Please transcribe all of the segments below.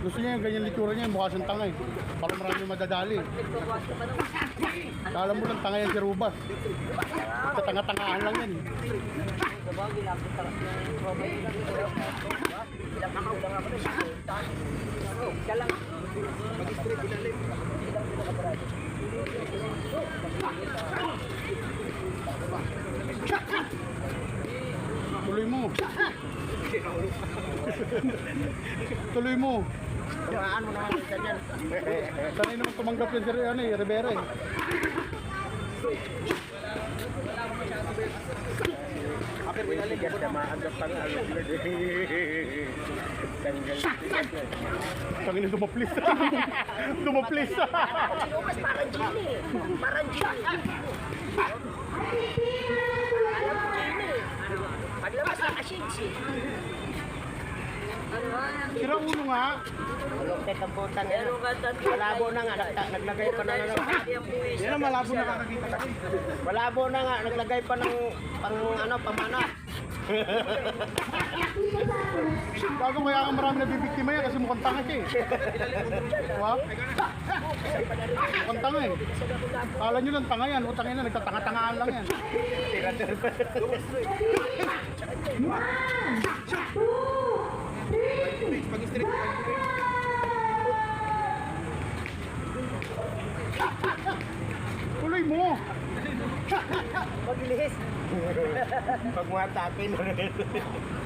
Gusto niya yung ganyan litura niya, mukha siyang tanga eh. Parang marami madadali. Kala mo lang tanga yan si Rubas. Tanga-tangaan lang yan eh. Tuloy mo. Tuloy mo. Tumaan mo naman sa ganyan. Sanay naman tumanggap yan si Rivera eh. Kapit pinaligas na maagap pang ano. Tangin na dumaplis. Dumaplis. Lumas parang Gini. Parang Gini. Alam mo Gini. Paglabas na ka-shades eh. Sira ulo nga. Malupit ang putang yan. Malabo na nga. Naglagay pa na ano. Yan ang malabo na kakakita kasi. Malabo na nga. Naglagay pa ng pamana. Bago kaya ang marami nabibiktima yan kasi mukhang tanga siya eh. Diba? Mukhang tanga eh. Kala nyo lang tanga yan. Utangin na, nagtatanga-tangaan lang yan. Tuloy mo! Maglihis. Pag mga tapin.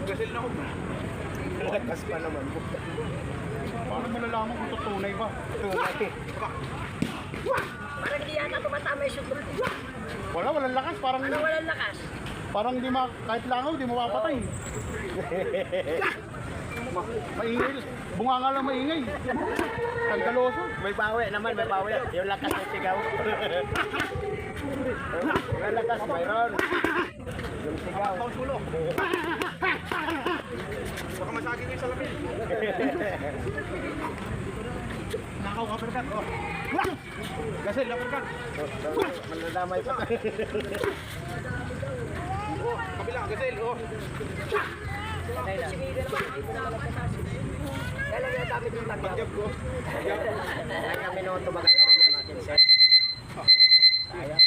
Gasil na ako. Lakas pa naman. Paano malalaman kung tutunay ba? Tunay. Parang hindi yata tumatama yung shoot. Walang lakas. Parang, Ano walang lakas? parang di kahit langaw, di mapapatay. Maingay. Bunga nga lang maingay. Tagdaloso. May bawi naman, may bawi. Yung lakas ng sigaw. Yung lakas, mayroon. Yung sigaw. Sulo. Baka masagin yung salamin. Nakaw ka, perkat. Oh. Gasil, perkat. Maladamay pa. Kabila, gasil. Oh. Kailan yung gamit yung tagyaw? Jab ko. Kaya minuto magagawin niya natin, sir. Sayang.